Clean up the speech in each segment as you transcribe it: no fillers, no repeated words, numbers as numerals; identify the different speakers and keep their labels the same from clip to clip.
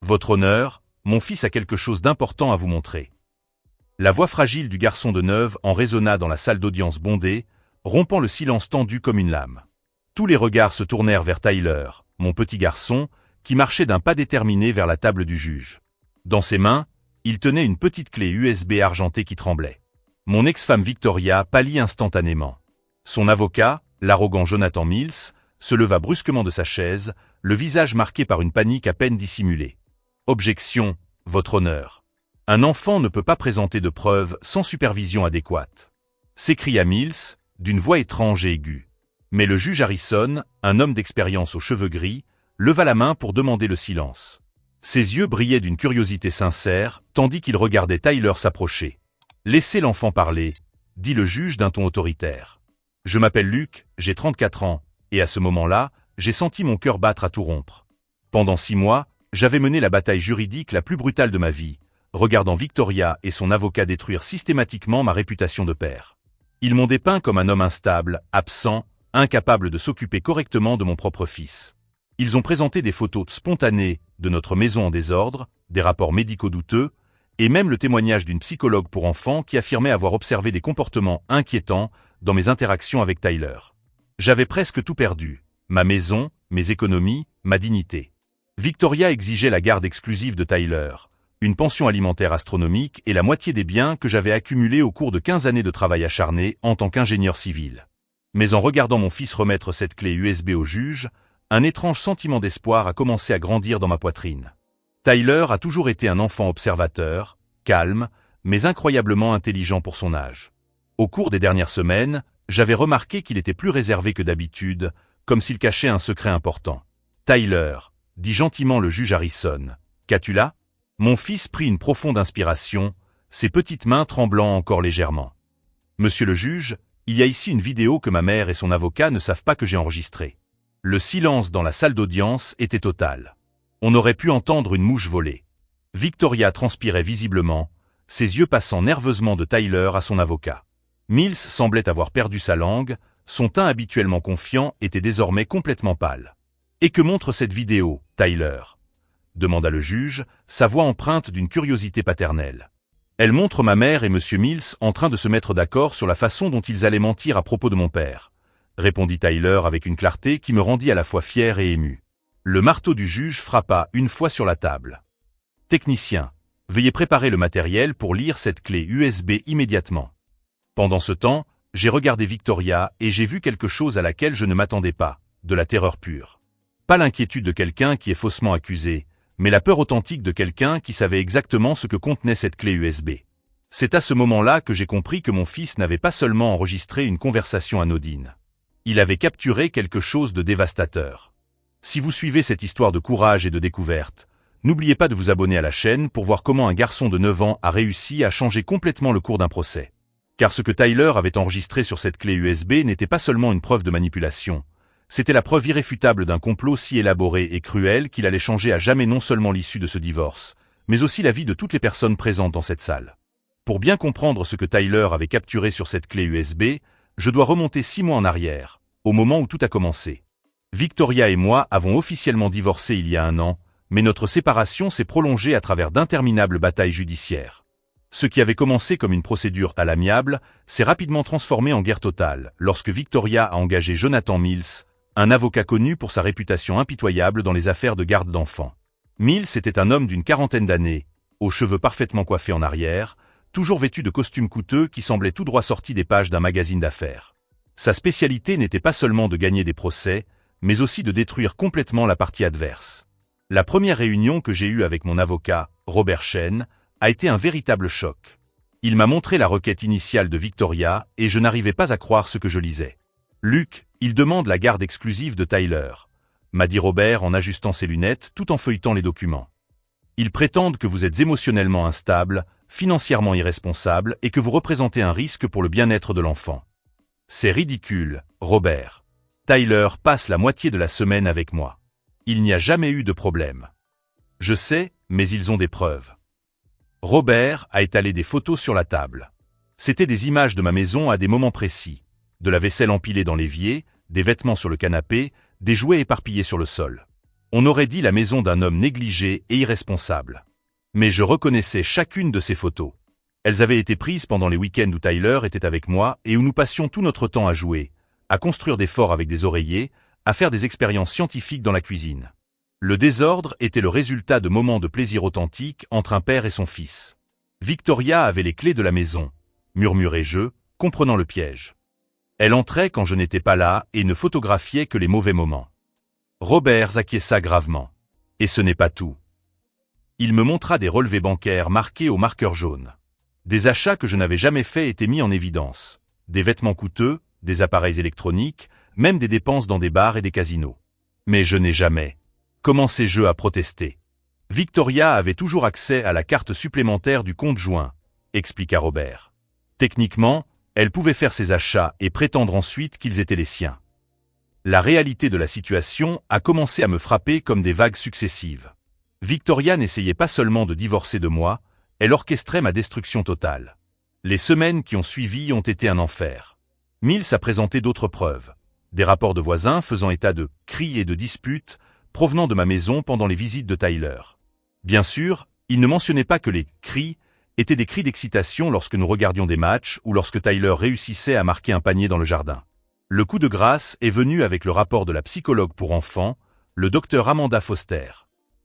Speaker 1: Votre honneur, mon fils a quelque chose d'important à vous montrer. La voix fragile du garçon de Neuve en résonna dans la salle d'audience bondée, rompant le silence tendu comme une lame. Tous les regards se tournèrent vers Tyler, mon petit garçon, qui marchait d'un pas déterminé vers la table du juge. Dans ses mains, il tenait une petite clé USB argentée qui tremblait. Mon ex-femme Victoria pâlit instantanément. Son avocat, l'arrogant Jonathan Mills, se leva brusquement de sa chaise, le visage marqué par une panique à peine dissimulée. « Objection, votre honneur. Un enfant ne peut pas présenter de preuves sans supervision adéquate. » s'écria Mills, d'une voix étrange et aiguë. Mais le juge Harrison, un homme d'expérience aux cheveux gris, leva la main pour demander le silence. Ses yeux brillaient d'une curiosité sincère, tandis qu'il regardait Tyler s'approcher. « Laissez l'enfant parler, » dit le juge d'un ton autoritaire. « Je m'appelle Luke, j'ai 34 ans, et à ce moment-là, j'ai senti mon cœur battre à tout rompre. Pendant 6 mois, j'avais mené la bataille juridique la plus brutale de ma vie, regardant Victoria et son avocat détruire systématiquement ma réputation de père. Ils m'ont dépeint comme un homme instable, absent, incapable de s'occuper correctement de mon propre fils. Ils ont présenté des photos spontanées de notre maison en désordre, des rapports médicaux douteux, et même le témoignage d'une psychologue pour enfants qui affirmait avoir observé des comportements inquiétants dans mes interactions avec Tyler. J'avais presque tout perdu, ma maison, mes économies, ma dignité. Victoria exigeait la garde exclusive de Tyler, une pension alimentaire astronomique et la moitié des biens que j'avais accumulés au cours de 15 années de travail acharné en tant qu'ingénieur civil. Mais en regardant mon fils remettre cette clé USB au juge, un étrange sentiment d'espoir a commencé à grandir dans ma poitrine. Tyler a toujours été un enfant observateur, calme, mais incroyablement intelligent pour son âge. Au cours des dernières semaines, j'avais remarqué qu'il était plus réservé que d'habitude, comme s'il cachait un secret important. « Tyler », dit gentiment le juge Harrison, « qu'as-tu là ?» Mon fils prit une profonde inspiration, ses petites mains tremblant encore légèrement. « Monsieur le juge, il y a ici une vidéo que ma mère et son avocat ne savent pas que j'ai enregistrée. » Le silence dans la salle d'audience était total. On aurait pu entendre une mouche voler. Victoria transpirait visiblement, ses yeux passant nerveusement de Tyler à son avocat. Mills semblait avoir perdu sa langue, son teint habituellement confiant était désormais complètement pâle. « Et que montre cette vidéo, Tyler ?» demanda le juge, sa voix empreinte d'une curiosité paternelle. « Elle montre ma mère et M. Mills en train de se mettre d'accord sur la façon dont ils allaient mentir à propos de mon père, » répondit Tyler avec une clarté qui me rendit à la fois fier et ému. Le marteau du juge frappa une fois sur la table. « Technicien, veuillez préparer le matériel pour lire cette clé USB immédiatement. » Pendant ce temps, j'ai regardé Victoria et j'ai vu quelque chose à laquelle je ne m'attendais pas, de la terreur pure. Pas l'inquiétude de quelqu'un qui est faussement accusé, mais la peur authentique de quelqu'un qui savait exactement ce que contenait cette clé USB. C'est à ce moment-là que j'ai compris que mon fils n'avait pas seulement enregistré une conversation anodine. Il avait capturé quelque chose de dévastateur. Si vous suivez cette histoire de courage et de découverte, n'oubliez pas de vous abonner à la chaîne pour voir comment un garçon de 9 ans a réussi à changer complètement le cours d'un procès. Car ce que Tyler avait enregistré sur cette clé USB n'était pas seulement une preuve de manipulation, c'était la preuve irréfutable d'un complot si élaboré et cruel qu'il allait changer à jamais non seulement l'issue de ce divorce, mais aussi la vie de toutes les personnes présentes dans cette salle. Pour bien comprendre ce que Tyler avait capturé sur cette clé USB, je dois remonter 6 mois en arrière, au moment où tout a commencé. Victoria et moi avons officiellement divorcé il y a 1 an, mais notre séparation s'est prolongée à travers d'interminables batailles judiciaires. Ce qui avait commencé comme une procédure à l'amiable s'est rapidement transformé en guerre totale lorsque Victoria a engagé Jonathan Mills, un avocat connu pour sa réputation impitoyable dans les affaires de garde d'enfants. Mills était un homme d'une 40aine d'années, aux cheveux parfaitement coiffés en arrière, toujours vêtu de costumes coûteux qui semblaient tout droit sortis des pages d'un magazine d'affaires. Sa spécialité n'était pas seulement de gagner des procès, mais aussi de détruire complètement la partie adverse. La première réunion que j'ai eue avec mon avocat, Robert Chen, a été un véritable choc. Il m'a montré la requête initiale de Victoria et je n'arrivais pas à croire ce que je lisais. « Luke, il demande la garde exclusive de Tyler », m'a dit Robert en ajustant ses lunettes tout en feuilletant les documents. « Ils prétendent que vous êtes émotionnellement instable, financièrement irresponsable et que vous représentez un risque pour le bien-être de l'enfant. » C'est ridicule, Robert. Tyler passe la moitié de la semaine avec moi. Il n'y a jamais eu de problème. Je sais, mais ils ont des preuves. Robert a étalé des photos sur la table. C'étaient des images de ma maison à des moments précis. De la vaisselle empilée dans l'évier, des vêtements sur le canapé, des jouets éparpillés sur le sol. On aurait dit la maison d'un homme négligé et irresponsable. Mais je reconnaissais chacune de ces photos. Elles avaient été prises pendant les week-ends où Tyler était avec moi et où nous passions tout notre temps à jouer, à construire des forts avec des oreillers, à faire des expériences scientifiques dans la cuisine. Le désordre était le résultat de moments de plaisir authentiques entre un père et son fils. Victoria avait les clés de la maison, murmurai-je, comprenant le piège. Elle entrait quand je n'étais pas là et ne photographiait que les mauvais moments. Robert acquiesça gravement. Et ce n'est pas tout. Il me montra des relevés bancaires marqués au marqueur jaune. Des achats que je n'avais jamais faits étaient mis en évidence. Des vêtements coûteux, des appareils électroniques, même des dépenses dans des bars et des casinos. Mais je n'ai jamais commencé à protester. Victoria avait toujours accès à la carte supplémentaire du compte joint, expliqua Robert. Techniquement, elle pouvait faire ses achats et prétendre ensuite qu'ils étaient les siens. La réalité de la situation a commencé à me frapper comme des vagues successives. Victoria n'essayait pas seulement de divorcer de moi, elle orchestrait ma destruction totale. Les semaines qui ont suivi ont été un enfer. Mills a présenté d'autres preuves. Des rapports de voisins faisant état de cris et de disputes provenant de ma maison pendant les visites de Tyler. Bien sûr, il ne mentionnait pas que les cris étaient des cris d'excitation lorsque nous regardions des matchs ou lorsque Tyler réussissait à marquer un panier dans le jardin. Le coup de grâce est venu avec le rapport de la psychologue pour enfants, le docteur Amanda Foster.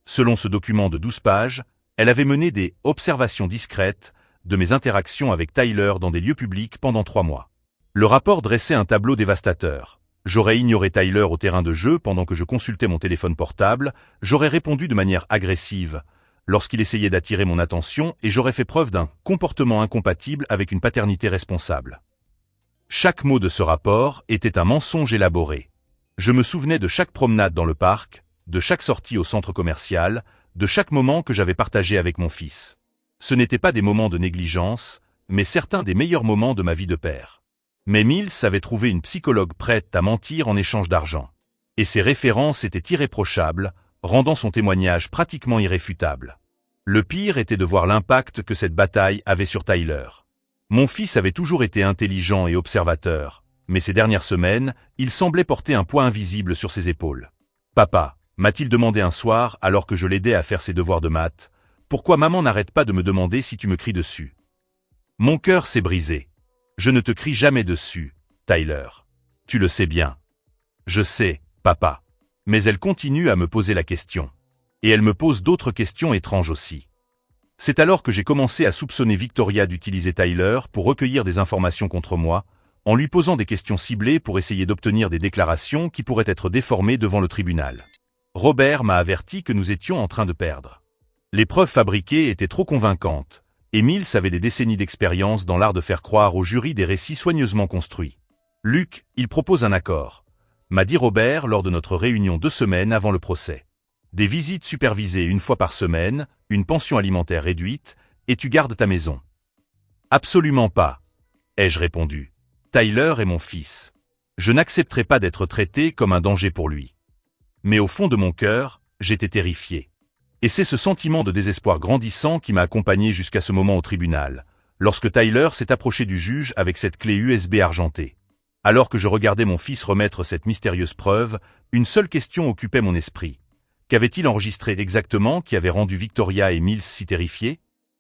Speaker 1: Selon ce document de 12 pages, elle avait mené des « observations discrètes » de mes interactions avec Tyler dans des lieux publics pendant 3 mois. Le rapport dressait un tableau dévastateur. J'aurais ignoré Tyler au terrain de jeu pendant que je consultais mon téléphone portable, j'aurais répondu de manière agressive lorsqu'il essayait d'attirer mon attention et j'aurais fait preuve d'un comportement incompatible avec une paternité responsable. Chaque mot de ce rapport était un mensonge élaboré. Je me souvenais de chaque promenade dans le parc, de chaque sortie au centre commercial, de chaque moment que j'avais partagé avec mon fils. Ce n'étaient pas des moments de négligence, mais certains des meilleurs moments de ma vie de père. Mais Mills avait trouvé une psychologue prête à mentir en échange d'argent. Et ses références étaient irréprochables, rendant son témoignage pratiquement irréfutable. Le pire était de voir l'impact que cette bataille avait sur Tyler. Mon fils avait toujours été intelligent et observateur, mais ces dernières semaines, il semblait porter un poids invisible sur ses épaules. « Papa », m'a-t-il demandé un soir alors que je l'aidais à faire ses devoirs de maths, « pourquoi maman n'arrête pas de me demander si tu me cries dessus ?» Mon cœur s'est brisé. Je ne te crie jamais dessus, Tyler. Tu le sais bien. Je sais, papa. Mais elle continue à me poser la question. Et elle me pose d'autres questions étranges aussi. C'est alors que j'ai commencé à soupçonner Victoria d'utiliser Tyler pour recueillir des informations contre moi, en lui posant des questions ciblées pour essayer d'obtenir des déclarations qui pourraient être déformées devant le tribunal. Robert m'a averti que nous étions en train de perdre. Les preuves fabriquées étaient trop convaincantes. Et Mills avait des décennies d'expérience dans l'art de faire croire au jury des récits soigneusement construits. « Luc, il propose un accord », m'a dit Robert lors de notre réunion 2 semaines avant le procès. Des visites supervisées 1 fois par semaine, une pension alimentaire réduite, et tu gardes ta maison. « Absolument pas, ai-je répondu. Tyler est mon fils. Je n'accepterai pas d'être traité comme un danger pour lui. Mais au fond de mon cœur, j'étais terrifié. Et c'est ce sentiment de désespoir grandissant qui m'a accompagné jusqu'à ce moment au tribunal, lorsque Tyler s'est approché du juge avec cette clé USB argentée. Alors que je regardais mon fils remettre cette mystérieuse preuve, une seule question occupait mon esprit. Qu'avait-il enregistré exactement qui avait rendu Victoria et Mills si terrifiés?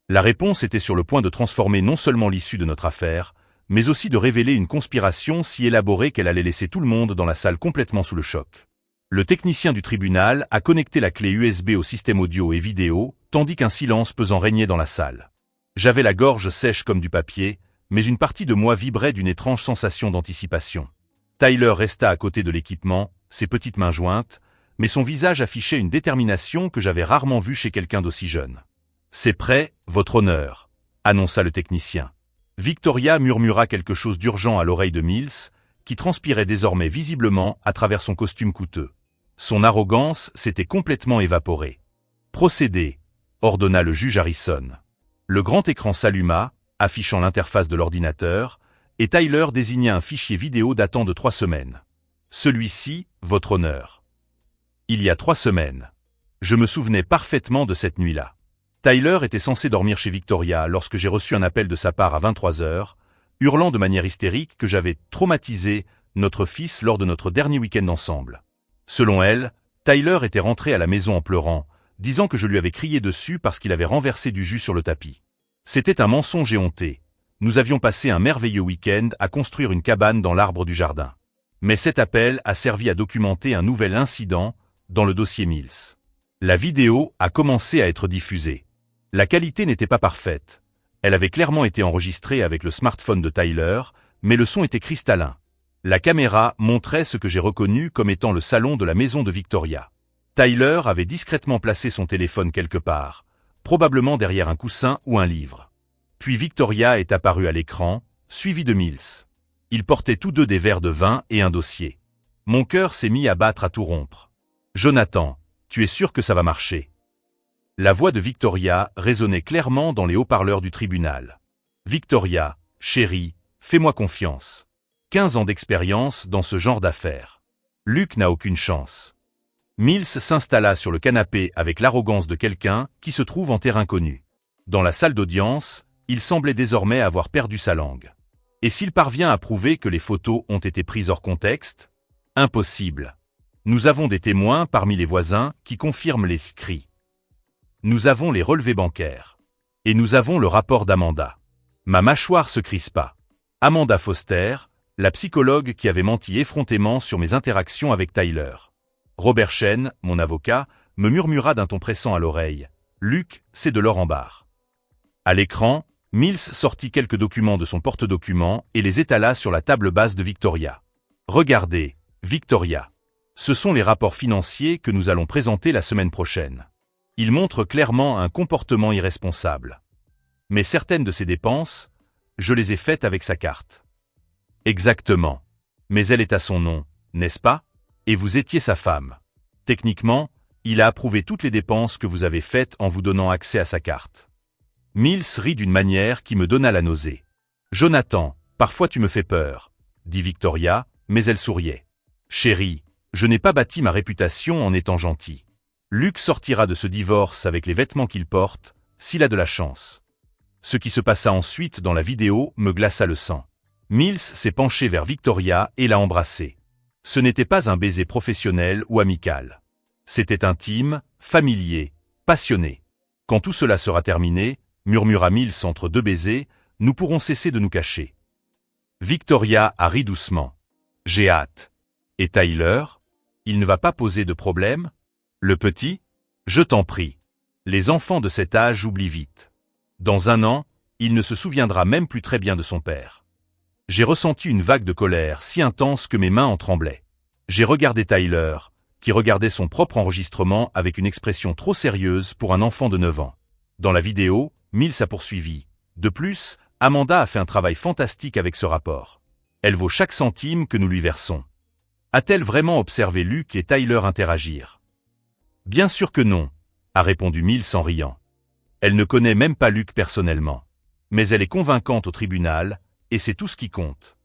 Speaker 1: La réponse était sur le point de transformer non seulement l'issue de notre affaire, mais aussi de révéler une conspiration si élaborée qu'elle allait laisser tout le monde dans la salle complètement sous le choc. Le technicien du tribunal a connecté la clé USB au système audio et vidéo, tandis qu'un silence pesant régnait dans la salle. J'avais la gorge sèche comme du papier, mais une partie de moi vibrait d'une étrange sensation d'anticipation. Tyler resta à côté de l'équipement, ses petites mains jointes, mais son visage affichait une détermination que j'avais rarement vue chez quelqu'un d'aussi jeune. « C'est prêt, votre honneur », annonça le technicien. Victoria murmura quelque chose d'urgent à l'oreille de Mills, qui transpirait désormais visiblement à travers son costume coûteux. Son arrogance s'était complètement évaporée. « Procédez », ordonna le juge Harrison. Le grand écran s'alluma, affichant l'interface de l'ordinateur, et Tyler désigna un fichier vidéo datant de 3 semaines. « Celui-ci, votre honneur. » Il y a 3 semaines. Je me souvenais parfaitement de cette nuit-là. Tyler était censé dormir chez Victoria lorsque j'ai reçu un appel de sa part à 23 heures, hurlant de manière hystérique que j'avais traumatisé notre fils lors de notre dernier week-end ensemble. Selon elle, Tyler était rentré à la maison en pleurant, disant que je lui avais crié dessus parce qu'il avait renversé du jus sur le tapis. C'était un mensonge éhonté. Nous avions passé un merveilleux week-end à construire une cabane dans l'arbre du jardin. Mais cet appel a servi à documenter un nouvel incident dans le dossier Mills. La vidéo a commencé à être diffusée. La qualité n'était pas parfaite. Elle avait clairement été enregistrée avec le smartphone de Tyler, mais le son était cristallin. La caméra montrait ce que j'ai reconnu comme étant le salon de la maison de Victoria. Tyler avait discrètement placé son téléphone quelque part, probablement derrière un coussin ou un livre. Puis Victoria est apparue à l'écran, suivie de Mills. Ils portaient tous deux des verres de vin et un dossier. Mon cœur s'est mis à battre à tout rompre. « Jonathan, tu es sûr que ça va marcher ?» La voix de Victoria résonnait clairement dans les haut-parleurs du tribunal. « Victoria, chérie, fais-moi confiance. 15 ans d'expérience dans ce genre d'affaires. Luc n'a aucune chance. » Mills s'installa sur le canapé avec l'arrogance de quelqu'un qui se trouve en terrain connu. Dans la salle d'audience, il semblait désormais avoir perdu sa langue. Et s'il parvient à prouver que les photos ont été prises hors contexte? Impossible. Nous avons des témoins parmi les voisins qui confirment les cris. Nous avons les relevés bancaires. Et nous avons le rapport d'Amanda. Ma mâchoire se crispa. Amanda Foster, la psychologue qui avait menti effrontément sur mes interactions avec Tyler. Robert Chen, mon avocat, me murmura d'un ton pressant à l'oreille. « Luc, c'est de l'or en barre. » À l'écran, Mills sortit quelques documents de son porte-documents et les étala sur la table basse de Victoria. « Regardez, Victoria. Ce sont les rapports financiers que nous allons présenter la semaine prochaine. Ils montrent clairement un comportement irresponsable. Mais certaines de ces dépenses, je les ai faites avec sa carte. » Exactement. Mais elle est à son nom, n'est-ce pas? Et vous étiez sa femme. Techniquement, il a approuvé toutes les dépenses que vous avez faites en vous donnant accès à sa carte. Mills rit d'une manière qui me donna la nausée. « Jonathan, parfois tu me fais peur, » dit Victoria, mais elle souriait. « Chérie, je n'ai pas bâti ma réputation en étant gentil. Luc sortira de ce divorce avec les vêtements qu'il porte, s'il a de la chance. » Ce qui se passa ensuite dans la vidéo me glaça le sang. Mills s'est penché vers Victoria et l'a embrassée. Ce n'était pas un baiser professionnel ou amical. C'était intime, familier, passionné. « Quand tout cela sera terminé, » murmura Mills entre deux baisers, « nous pourrons cesser de nous cacher. » Victoria a ri doucement. « J'ai hâte. » Et Tyler? Il ne va pas poser de problème? Le petit? Je t'en prie. Les enfants de cet âge oublient vite. Dans 1 an, il ne se souviendra même plus très bien de son père. J'ai ressenti une vague de colère si intense que mes mains en tremblaient. J'ai regardé Tyler, qui regardait son propre enregistrement avec une expression trop sérieuse pour un enfant de 9 ans. Dans la vidéo, Mills a poursuivi. De plus, Amanda a fait un travail fantastique avec ce rapport. Elle vaut chaque centime que nous lui versons. A-t-elle vraiment observé Luc et Tyler interagir? Bien sûr que non, a répondu Mills en riant. Elle ne connaît même pas Luc personnellement. Mais elle est convaincante au tribunal, et c'est tout ce qui compte.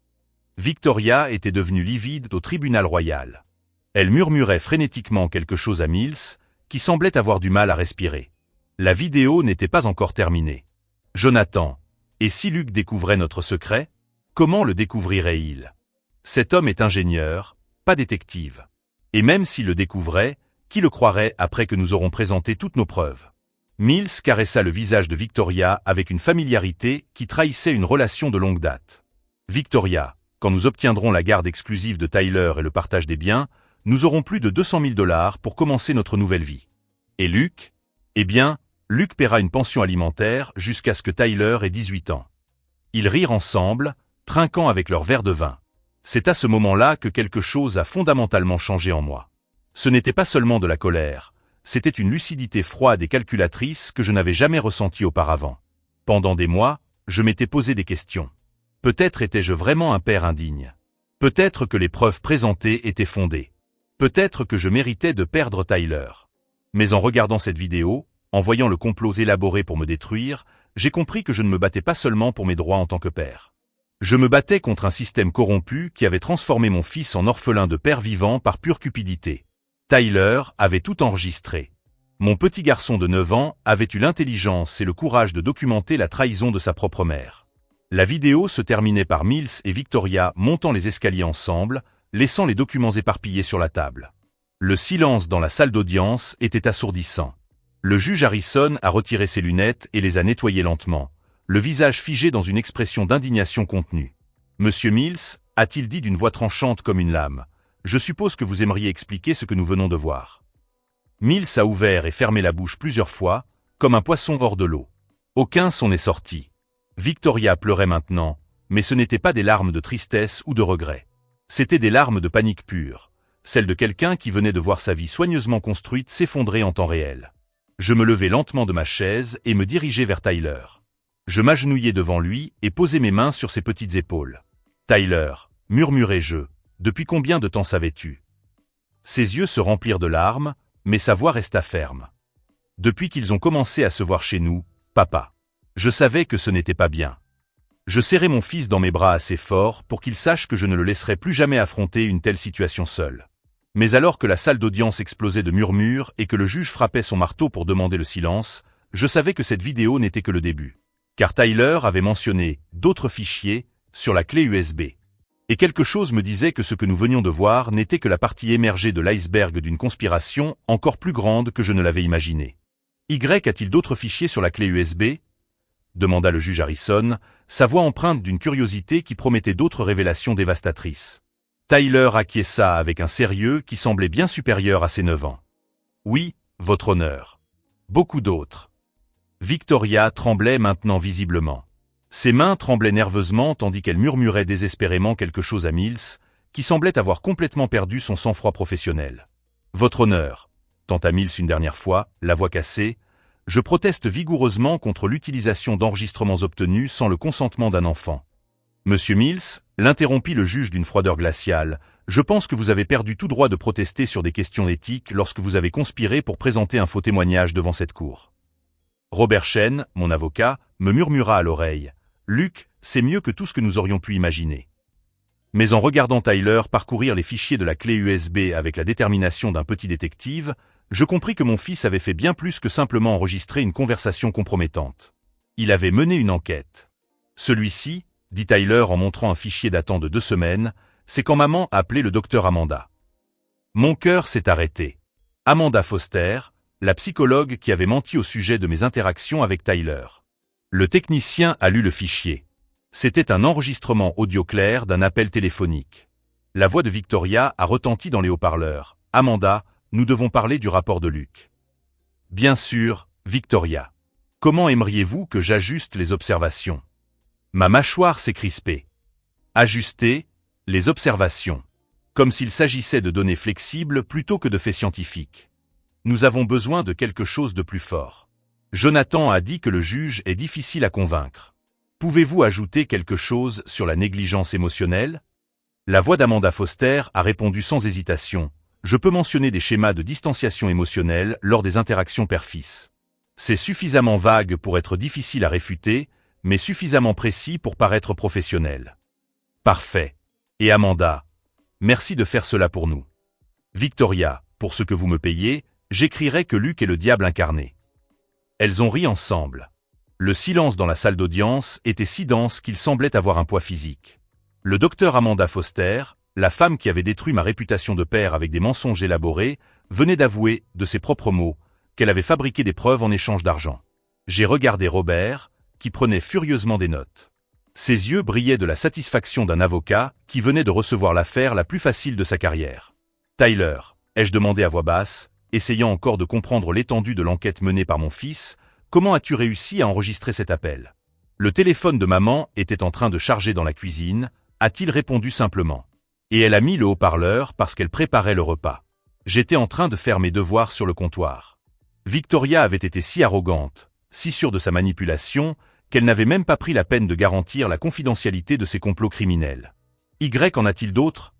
Speaker 1: Victoria était devenue livide au tribunal royal. Elle murmurait frénétiquement quelque chose à Mills, qui semblait avoir du mal à respirer. La vidéo n'était pas encore terminée. Jonathan, et si Luc découvrait notre secret? Comment le découvrirait-il? Cet homme est ingénieur, pas détective. Et même s'il le découvrait, qui le croirait après que nous aurons présenté toutes nos preuves? Mills caressa le visage de Victoria avec une familiarité qui trahissait une relation de longue date. Victoria, quand nous obtiendrons la garde exclusive de Tyler et le partage des biens, nous aurons plus de 200 000 $ pour commencer notre nouvelle vie. Et Luc? Eh bien, Luc paiera une pension alimentaire jusqu'à ce que Tyler ait 18 ans. Ils rirent ensemble, trinquant avec leur verre de vin. C'est à ce moment-là que quelque chose a fondamentalement changé en moi. Ce n'était pas seulement de la colère. C'était une lucidité froide et calculatrice que je n'avais jamais ressentie auparavant. Pendant des mois, je m'étais posé des questions. Peut-être étais-je vraiment un père indigne. Peut-être que les preuves présentées étaient fondées. Peut-être que je méritais de perdre Tyler. Mais en regardant cette vidéo, en voyant le complot élaboré pour me détruire, j'ai compris que je ne me battais pas seulement pour mes droits en tant que père. Je me battais contre un système corrompu qui avait transformé mon fils en orphelin de père vivant par pure cupidité. Tyler avait tout enregistré. Mon petit garçon de 9 ans avait eu l'intelligence et le courage de documenter la trahison de sa propre mère. La vidéo se terminait par Mills et Victoria montant les escaliers ensemble, laissant les documents éparpillés sur la table. Le silence dans la salle d'audience était assourdissant. Le juge Harrison a retiré ses lunettes et les a nettoyées lentement, le visage figé dans une expression d'indignation contenue. « Monsieur Mills, a-t-il dit d'une voix tranchante comme une lame, je suppose que vous aimeriez expliquer ce que nous venons de voir. » Mills a ouvert et fermé la bouche plusieurs fois, comme un poisson hors de l'eau. Aucun son n'est sorti. Victoria pleurait maintenant, mais ce n'étaient pas des larmes de tristesse ou de regret. C'étaient des larmes de panique pure, celles de quelqu'un qui venait de voir sa vie soigneusement construite s'effondrer en temps réel. Je me levai lentement de ma chaise et me dirigeai vers Tyler. Je m'agenouillai devant lui et posai mes mains sur ses petites épaules. « Tyler, murmurai-je, depuis combien de temps savais-tu » Ses yeux se remplirent de larmes, mais sa voix resta ferme. « Depuis qu'ils ont commencé à se voir chez nous, papa. Je savais que ce n'était pas bien. » Je serrai mon fils dans mes bras assez fort pour qu'il sache que je ne le laisserai plus jamais affronter une telle situation seul. Mais alors que la salle d'audience explosait de murmures et que le juge frappait son marteau pour demander le silence, je savais que cette vidéo n'était que le début. Car Tyler avait mentionné d'autres fichiers sur la clé USB. Et quelque chose me disait que ce que nous venions de voir n'était que la partie émergée de l'iceberg d'une conspiration encore plus grande que je ne l'avais imaginé. Y a-t-il d'autres fichiers sur la clé USB ? Demanda le juge Harrison, sa voix empreinte d'une curiosité qui promettait d'autres révélations dévastatrices. Tyler acquiesça avec un sérieux qui semblait bien supérieur à ses 9 ans. « Oui, votre honneur. Beaucoup d'autres. » Victoria tremblait maintenant visiblement. Ses mains tremblaient nerveusement tandis qu'elle murmurait désespérément quelque chose à Mills, qui semblait avoir complètement perdu son sang-froid professionnel. « Votre honneur, » tenta Mills une dernière fois, la voix cassée, « je proteste vigoureusement contre l'utilisation d'enregistrements obtenus sans le consentement d'un enfant. » Monsieur Mills, l'interrompit le juge d'une froideur glaciale, je pense que vous avez perdu tout droit de protester sur des questions éthiques lorsque vous avez conspiré pour présenter un faux témoignage devant cette cour. Robert Shen, mon avocat, me murmura à l'oreille. Luc, c'est mieux que tout ce que nous aurions pu imaginer. Mais en regardant Tyler parcourir les fichiers de la clé USB avec la détermination d'un petit détective, je compris que mon fils avait fait bien plus que simplement enregistrer une conversation compromettante. Il avait mené une enquête. Celui-ci, dit Tyler en montrant un fichier datant de 2 semaines, c'est quand maman a appelé le docteur Amanda. Mon cœur s'est arrêté. Amanda Foster, la psychologue qui avait menti au sujet de mes interactions avec Tyler. Le technicien a lu le fichier. C'était un enregistrement audio clair d'un appel téléphonique. La voix de Victoria a retenti dans les haut-parleurs. « Amanda, nous devons parler du rapport de Luc. » « Bien sûr, Victoria. Comment aimeriez-vous que j'ajuste les observations ?» Ma mâchoire s'est crispée. Ajuster les observations. Comme s'il s'agissait de données flexibles plutôt que de faits scientifiques. Nous avons besoin de quelque chose de plus fort. Jonathan a dit que le juge est difficile à convaincre. Pouvez-vous ajouter quelque chose sur la négligence émotionnelle ? La voix d'Amanda Foster a répondu sans hésitation. Je peux mentionner des schémas de distanciation émotionnelle lors des interactions père-fils. C'est suffisamment vague pour être difficile à réfuter, mais suffisamment précis pour paraître professionnel. Parfait. Et Amanda, merci de faire cela pour nous. Victoria, pour ce que vous me payez, j'écrirai que Luc est le diable incarné. Elles ont ri ensemble. Le silence dans la salle d'audience était si dense qu'il semblait avoir un poids physique. Le docteur Amanda Foster, la femme qui avait détruit ma réputation de père avec des mensonges élaborés, venait d'avouer, de ses propres mots, qu'elle avait fabriqué des preuves en échange d'argent. J'ai regardé Robert, qui prenait furieusement des notes. Ses yeux brillaient de la satisfaction d'un avocat qui venait de recevoir l'affaire la plus facile de sa carrière. « Tyler, ai-je demandé à voix basse, essayant encore de comprendre l'étendue de l'enquête menée par mon fils, comment as-tu réussi à enregistrer cet appel ? Le téléphone de maman était en train de charger dans la cuisine, a-t-il répondu simplement. Et elle a mis le haut-parleur parce qu'elle préparait le repas. J'étais en train de faire mes devoirs sur le comptoir. Victoria avait été si arrogante, si sûre de sa manipulation, qu'elle n'avait même pas pris la peine de garantir la confidentialité de ses complots criminels. Y en a-t-il d'autres ?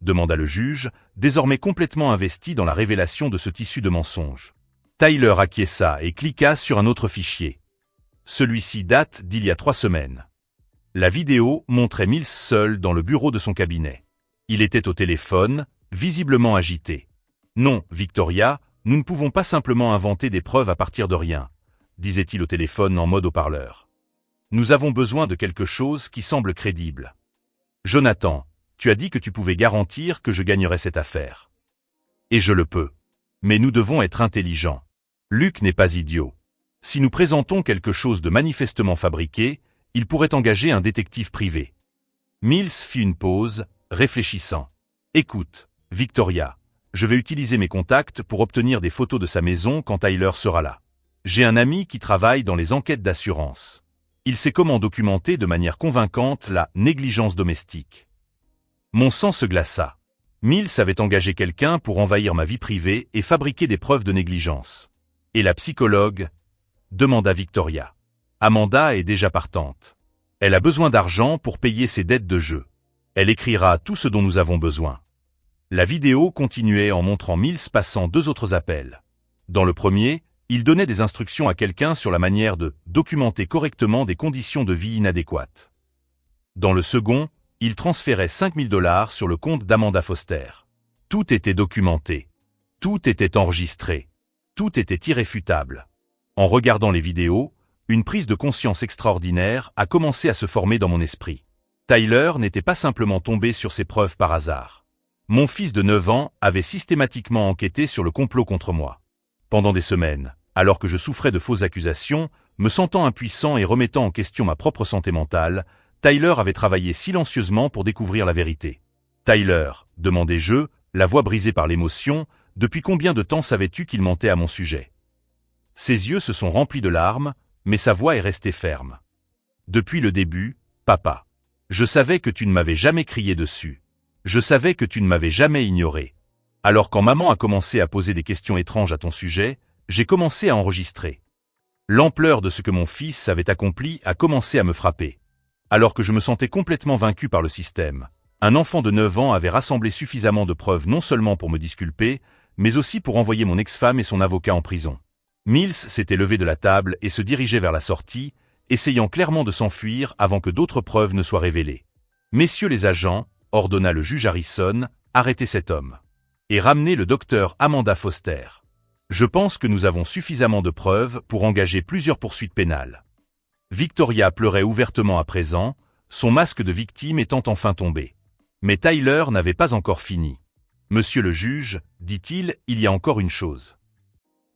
Speaker 1: Demanda le juge, désormais complètement investi dans la révélation de ce tissu de mensonges. Tyler acquiesça et cliqua sur un autre fichier. Celui-ci date d'il y a 3 semaines. La vidéo montrait Mills seul dans le bureau de son cabinet. Il était au téléphone, visiblement agité. « Non, Victoria, nous ne pouvons pas simplement inventer des preuves à partir de rien, » disait-il au téléphone en mode haut-parleur. « Nous avons besoin de quelque chose qui semble crédible. Jonathan, tu as dit que tu pouvais garantir que je gagnerais cette affaire. » Et je le peux. Mais nous devons être intelligents. Luc n'est pas idiot. Si nous présentons quelque chose de manifestement fabriqué, il pourrait engager un détective privé. Mills fit une pause, réfléchissant. Écoute, Victoria, je vais utiliser mes contacts pour obtenir des photos de sa maison quand Tyler sera là. J'ai un ami qui travaille dans les enquêtes d'assurance. Il sait comment documenter de manière convaincante la négligence domestique. Mon sang se glaça. Mills avait engagé quelqu'un pour envahir ma vie privée et fabriquer des preuves de négligence. Et la psychologue ? Demanda Victoria. Amanda est déjà partante. Elle a besoin d'argent pour payer ses dettes de jeu. Elle écrira tout ce dont nous avons besoin. La vidéo continuait en montrant Mills passant 2 autres appels. Dans le premier, il donnait des instructions à quelqu'un sur la manière de documenter correctement des conditions de vie inadéquates. Dans le second, il transférait $5000 sur le compte d'Amanda Foster. Tout était documenté. Tout était enregistré. Tout était irréfutable. En regardant les vidéos, une prise de conscience extraordinaire a commencé à se former dans mon esprit. Tyler n'était pas simplement tombé sur ces preuves par hasard. Mon fils de 9 ans avait systématiquement enquêté sur le complot contre moi. Pendant des semaines, alors que je souffrais de fausses accusations, me sentant impuissant et remettant en question ma propre santé mentale, Tyler avait travaillé silencieusement pour découvrir la vérité. Tyler, demandai-je, la voix brisée par l'émotion, depuis combien de temps savais-tu qu'il mentait à mon sujet? Ses yeux se sont remplis de larmes, mais sa voix est restée ferme. Depuis le début, papa. Je savais que tu ne m'avais jamais crié dessus. Je savais que tu ne m'avais jamais ignoré. Alors quand maman a commencé à poser des questions étranges à ton sujet, j'ai commencé à enregistrer. L'ampleur de ce que mon fils avait accompli a commencé à me frapper. Alors que je me sentais complètement vaincu par le système, un enfant de 9 ans avait rassemblé suffisamment de preuves non seulement pour me disculper, mais aussi pour envoyer mon ex-femme et son avocat en prison. Mills s'était levé de la table et se dirigeait vers la sortie, essayant clairement de s'enfuir avant que d'autres preuves ne soient révélées. « Messieurs les agents », ordonna le juge Harrison, « arrêtez cet homme. Et ramenez le docteur Amanda Foster. Je pense que nous avons suffisamment de preuves pour engager plusieurs poursuites pénales. » Victoria pleurait ouvertement à présent, son masque de victime étant enfin tombé. Mais Tyler n'avait pas encore fini. « Monsieur le juge, dit-il, il y a encore une chose. »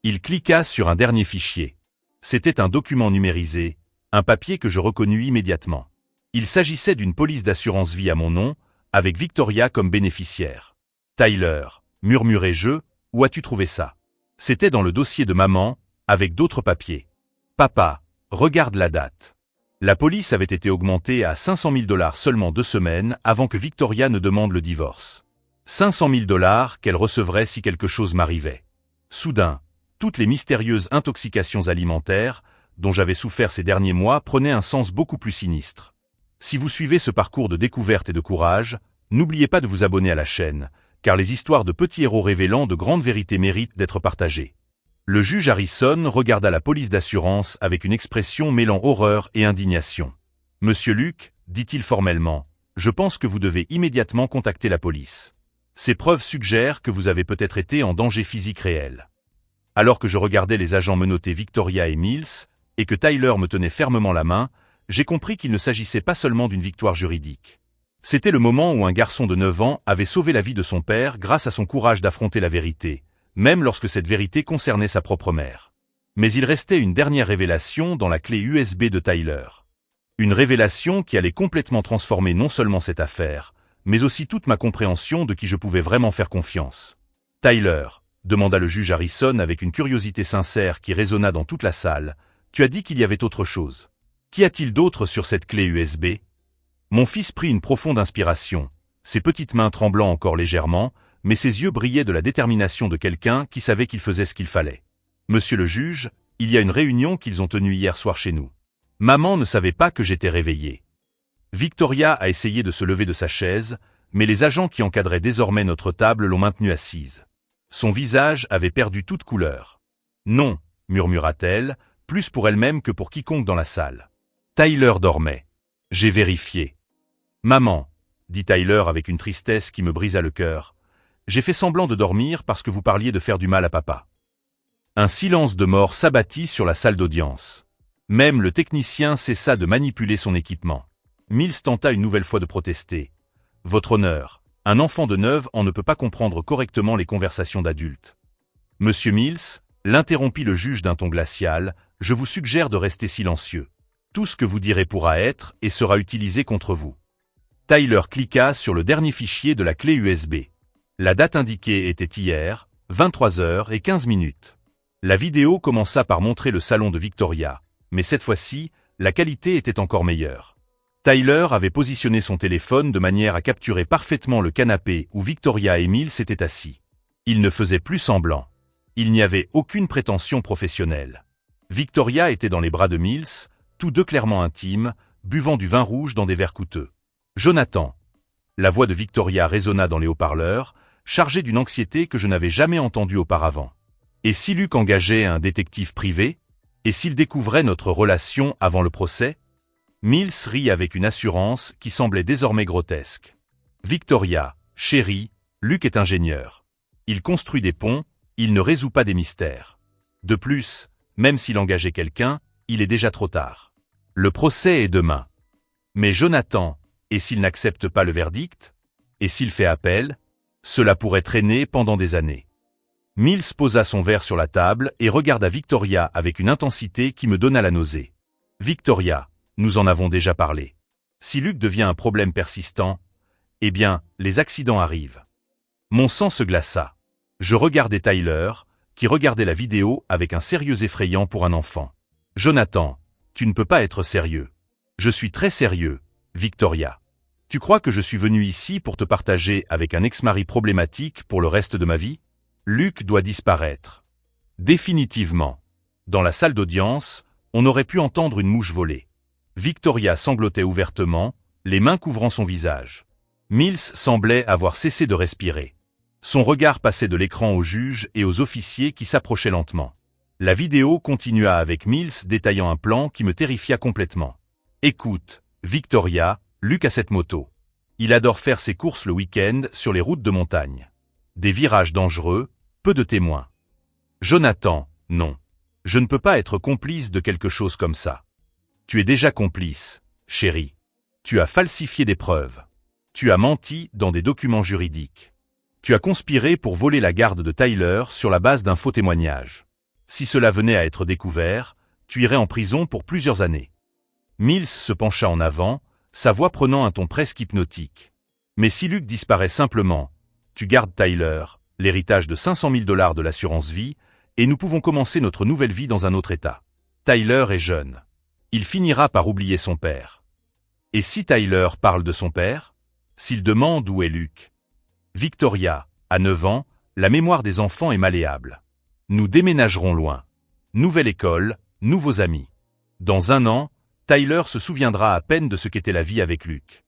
Speaker 1: Il cliqua sur un dernier fichier. C'était un document numérisé, un papier que je reconnus immédiatement. Il s'agissait d'une police d'assurance vie à mon nom, avec Victoria comme bénéficiaire. « Tyler, murmurai-je, où as-tu trouvé ça? » C'était dans le dossier de maman, avec d'autres papiers. « Papa, regarde la date. » La police avait été augmentée à $500 000 seulement 2 semaines avant que Victoria ne demande le divorce. $500 000 qu'elle recevrait si quelque chose m'arrivait. Soudain, toutes les mystérieuses intoxications alimentaires, dont j'avais souffert ces derniers mois, prenaient un sens beaucoup plus sinistre. Si vous suivez ce parcours de découverte et de courage, n'oubliez pas de vous abonner à la chaîne, car les histoires de petits héros révélant de grandes vérités méritent d'être partagées. Le juge Harrison regarda la police d'assurance avec une expression mêlant horreur et indignation. « Monsieur Luc, dit-il formellement, je pense que vous devez immédiatement contacter la police. Ces preuves suggèrent que vous avez peut-être été en danger physique réel. » Alors que je regardais les agents menotter Victoria et Mills, et que Tyler me tenait fermement la main, j'ai compris qu'il ne s'agissait pas seulement d'une victoire juridique. C'était le moment où un garçon de 9 ans avait sauvé la vie de son père grâce à son courage d'affronter la vérité, même lorsque cette vérité concernait sa propre mère. Mais il restait une dernière révélation dans la clé USB de Tyler. Une révélation qui allait complètement transformer non seulement cette affaire, mais aussi toute ma compréhension de qui je pouvais vraiment faire confiance. « Tyler », demanda le juge Harrison avec une curiosité sincère qui résonna dans toute la salle, « tu as dit qu'il y avait autre chose. Qu'y a-t-il d'autre sur cette clé USB ?» Mon fils prit une profonde inspiration, ses petites mains tremblant encore légèrement, mais ses yeux brillaient de la détermination de quelqu'un qui savait qu'il faisait ce qu'il fallait. « Monsieur le juge, il y a une réunion qu'ils ont tenue hier soir chez nous. Maman ne savait pas que j'étais réveillé. » Victoria a essayé de se lever de sa chaise, mais les agents qui encadraient désormais notre table l'ont maintenue assise. Son visage avait perdu toute couleur. « Non, » murmura-t-elle, plus pour elle-même que pour quiconque dans la salle. Tyler dormait. J'ai vérifié. « Maman, » dit Tyler avec une tristesse qui me brisa le cœur, « j'ai fait semblant de dormir parce que vous parliez de faire du mal à papa. » Un silence de mort s'abattit sur la salle d'audience. Même le technicien cessa de manipuler son équipement. Mills tenta une nouvelle fois de protester. « Votre honneur, » Un enfant de 9 ans ne peut pas comprendre correctement les conversations d'adultes. Monsieur Mills, l'interrompit le juge d'un ton glacial, je vous suggère de rester silencieux. Tout ce que vous direz pourra être et sera utilisé contre vous. Tyler cliqua sur le dernier fichier de la clé USB. La date indiquée était hier, 23h15. La vidéo commença par montrer le salon de Victoria, mais cette fois-ci, la qualité était encore meilleure. Tyler avait positionné son téléphone de manière à capturer parfaitement le canapé où Victoria et Mills s'étaient assis. Il ne faisait plus semblant. Il n'y avait aucune prétention professionnelle. Victoria était dans les bras de Mills, tous deux clairement intimes, buvant du vin rouge dans des verres coûteux. Jonathan. La voix de Victoria résonna dans les haut-parleurs, chargée d'une anxiété que je n'avais jamais entendue auparavant. Et si Luc engageait un détective privé? Et s'il découvrait notre relation avant le procès? Mills rit avec une assurance qui semblait désormais grotesque. Victoria, chérie, Luc est ingénieur. Il construit des ponts, il ne résout pas des mystères. De plus, même s'il engageait quelqu'un, il est déjà trop tard. Le procès est demain. Mais Jonathan, et s'il n'accepte pas le verdict? Et s'il fait appel? Cela pourrait traîner pendant des années. Mills posa son verre sur la table et regarda Victoria avec une intensité qui me donna la nausée. Victoria, nous en avons déjà parlé. Si Luc devient un problème persistant, eh bien, les accidents arrivent. Mon sang se glaça. Je regardai Tyler, qui regardait la vidéo avec un sérieux effrayant pour un enfant. Jonathan, tu ne peux pas être sérieux. Je suis très sérieux, Victoria. Tu crois que je suis venu ici pour te partager avec un ex-mari problématique pour le reste de ma vie? Luc doit disparaître. Définitivement. Dans la salle d'audience, on aurait pu entendre une mouche voler. Victoria sanglotait ouvertement, les mains couvrant son visage. Mills semblait avoir cessé de respirer. Son regard passait de l'écran aux juges et aux officiers qui s'approchaient lentement. La vidéo continua avec Mills détaillant un plan qui me terrifia complètement. Écoute, Victoria, Luc a cette moto. Il adore faire ses courses le week-end sur les routes de montagne. Des virages dangereux, peu de témoins. Jonathan, non. Je ne peux pas être complice de quelque chose comme ça. Tu es déjà complice, chérie. Tu as falsifié des preuves. Tu as menti dans des documents juridiques. Tu as conspiré pour voler la garde de Tyler sur la base d'un faux témoignage. Si cela venait à être découvert, tu irais en prison pour plusieurs années. Mills se pencha en avant, sa voix prenant un ton presque hypnotique. Mais si Luc disparaît simplement, tu gardes Tyler, l'héritage de 500 000 $ de l'assurance vie, et nous pouvons commencer notre nouvelle vie dans un autre état. Tyler est jeune. Il finira par oublier son père. Et si Tyler parle de son père? S'il demande où est Luc? Victoria, à 9 ans, la mémoire des enfants est malléable. Nous déménagerons loin. Nouvelle école, nouveaux amis. Dans un an, Tyler se souviendra à peine de ce qu'était la vie avec Luc.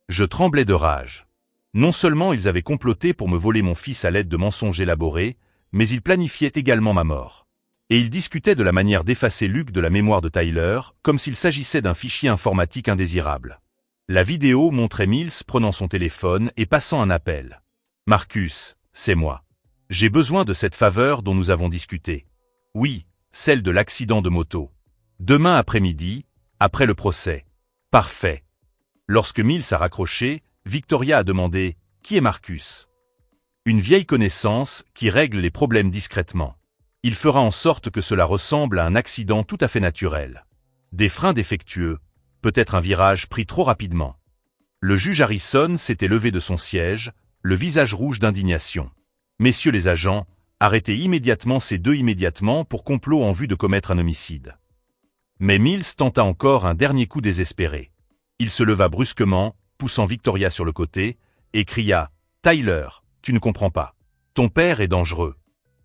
Speaker 1: Je tremblais de rage. Non seulement ils avaient comploté pour me voler mon fils à l'aide de mensonges élaborés, mais ils planifiaient également ma mort. Et ils discutaient de la manière d'effacer Luc de la mémoire de Tyler, comme s'il s'agissait d'un fichier informatique indésirable. La vidéo montrait Mills prenant son téléphone et passant un appel. « Marcus, c'est moi. J'ai besoin de cette faveur dont nous avons discuté. Oui, celle de l'accident de moto. Demain après-midi, après le procès. Parfait. » Lorsque Mills a raccroché, Victoria a demandé « Qui est Marcus ?» Une vieille connaissance qui règle les problèmes discrètement. Il fera en sorte que cela ressemble à un accident tout à fait naturel. Des freins défectueux, peut-être un virage pris trop rapidement. Le juge Harrison s'était levé de son siège, le visage rouge d'indignation. Messieurs les agents, arrêtez immédiatement ces deux immédiatement pour complot en vue de commettre un homicide. Mais Mills tenta encore un dernier coup désespéré. Il se leva brusquement, poussant Victoria sur le côté, et cria « Tyler, tu ne comprends pas. Ton père est dangereux.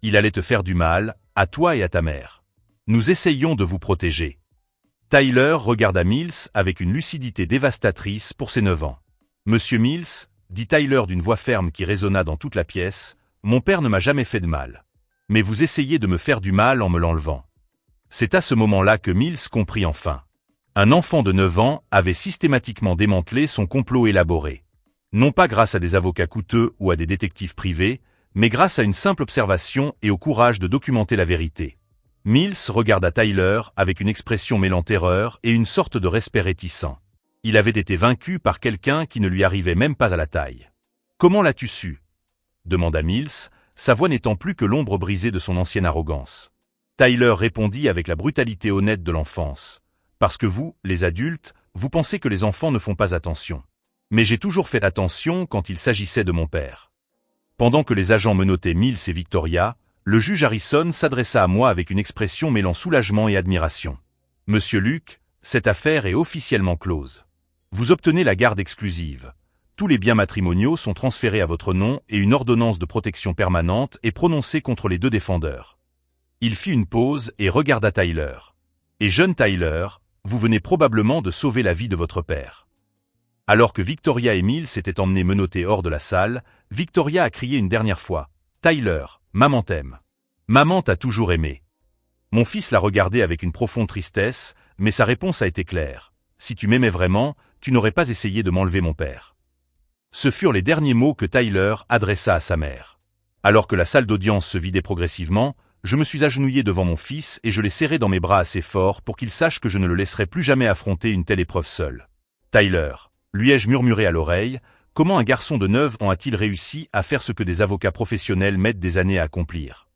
Speaker 1: Il allait te faire du mal, à toi et à ta mère. Nous essayons de vous protéger. » Tyler regarda Mills avec une lucidité dévastatrice pour ses 9 ans. « Monsieur Mills, » dit Tyler d'une voix ferme qui résonna dans toute la pièce, « mon père ne m'a jamais fait de mal. Mais vous essayez de me faire du mal en me l'enlevant. » C'est à ce moment-là que Mills comprit enfin. Un enfant de 9 ans avait systématiquement démantelé son complot élaboré. Non pas grâce à des avocats coûteux ou à des détectives privés, mais grâce à une simple observation et au courage de documenter la vérité. Mills regarda Tyler avec une expression mêlant terreur et une sorte de respect réticent. Il avait été vaincu par quelqu'un qui ne lui arrivait même pas à la taille. Comment l'as-tu su? Demanda Mills, sa voix n'étant plus que l'ombre brisée de son ancienne arrogance. Tyler répondit avec la brutalité honnête de l'enfance. Parce que vous, les adultes, vous pensez que les enfants ne font pas attention. Mais j'ai toujours fait attention quand il s'agissait de mon père. Pendant que les agents menottaient Mills et Victoria, le juge Harrison s'adressa à moi avec une expression mêlant soulagement et admiration. Monsieur Luke, cette affaire est officiellement close. Vous obtenez la garde exclusive. Tous les biens matrimoniaux sont transférés à votre nom et une ordonnance de protection permanente est prononcée contre les deux défendeurs. Il fit une pause et regarda Tyler. Et jeune Tyler, vous venez probablement de sauver la vie de votre père. Alors que Victoria et Mills s'étaient emmenés menottés hors de la salle, Victoria a crié une dernière fois. Tyler, maman t'aime. Maman t'a toujours aimé. Mon fils l'a regardé avec une profonde tristesse, mais sa réponse a été claire. Si tu m'aimais vraiment, tu n'aurais pas essayé de m'enlever mon père. Ce furent les derniers mots que Tyler adressa à sa mère. Alors que la salle d'audience se vidait progressivement, je me suis agenouillé devant mon fils et je l'ai serré dans mes bras assez fort pour qu'il sache que je ne le laisserai plus jamais affronter une telle épreuve seul. Tyler, lui ai-je murmuré à l'oreille, comment un garçon de 9 ans a-t-il réussi à faire ce que des avocats professionnels mettent des années à accomplir?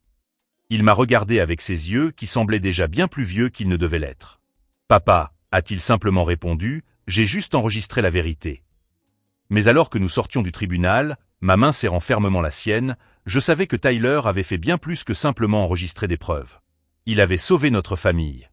Speaker 1: Il m'a regardé avec ses yeux qui semblaient déjà bien plus vieux qu'ils ne devaient l'être. Papa, a-t-il simplement répondu, j'ai juste enregistré la vérité. Mais alors que nous sortions du tribunal, ma main serrant fermement la sienne, je savais que Tyler avait fait bien plus que simplement enregistrer des preuves. Il avait sauvé notre famille.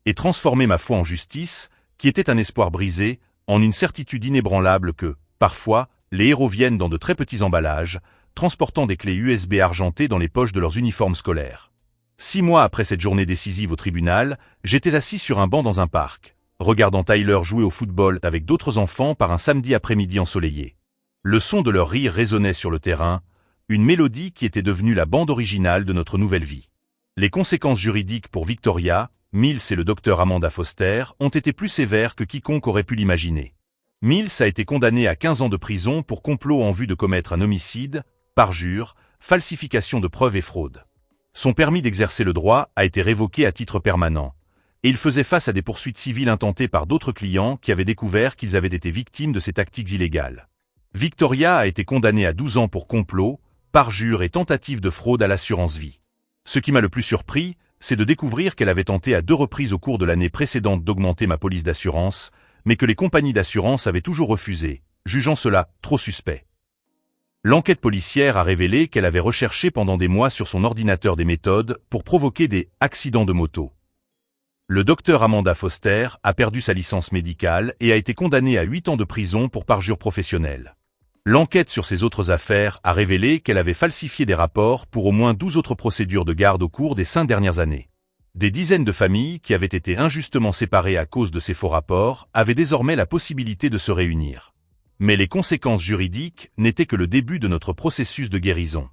Speaker 1: Et transformé ma foi en justice, qui était un espoir brisé, en une certitude inébranlable que, parfois, les héros viennent dans de très petits emballages, transportant des clés USB argentées dans les poches de leurs uniformes scolaires. 6 mois après cette journée décisive au tribunal, j'étais assis sur un banc dans un parc, regardant Tyler jouer au football avec d'autres enfants par un samedi après-midi ensoleillé. Le son de leur rire résonnait sur le terrain, une mélodie qui était devenue la bande originale de notre nouvelle vie. Les conséquences juridiques pour Victoria, Mills et le docteur Amanda Foster ont été plus sévères que quiconque aurait pu l'imaginer. Mills a été condamné à 15 ans de prison pour complot en vue de commettre un homicide, parjure, falsification de preuves et fraude. Son permis d'exercer le droit a été révoqué à titre permanent, et il faisait face à des poursuites civiles intentées par d'autres clients qui avaient découvert qu'ils avaient été victimes de ces tactiques illégales. Victoria a été condamnée à 12 ans pour complot, parjure et tentative de fraude à l'assurance vie. Ce qui m'a le plus surpris, c'est de découvrir qu'elle avait tenté à 2 reprises au cours de l'année précédente d'augmenter ma police d'assurance, mais que les compagnies d'assurance avaient toujours refusé, jugeant cela trop suspect. L'enquête policière a révélé qu'elle avait recherché pendant des mois sur son ordinateur des méthodes pour provoquer des accidents de moto. Le docteur Amanda Foster a perdu sa licence médicale et a été condamnée à 8 ans de prison pour parjure professionnelle. L'enquête sur ses autres affaires a révélé qu'elle avait falsifié des rapports pour au moins 12 autres procédures de garde au cours des 5 dernières années. Des dizaines de familles qui avaient été injustement séparées à cause de ces faux rapports avaient désormais la possibilité de se réunir. Mais les conséquences juridiques n'étaient que le début de notre processus de guérison.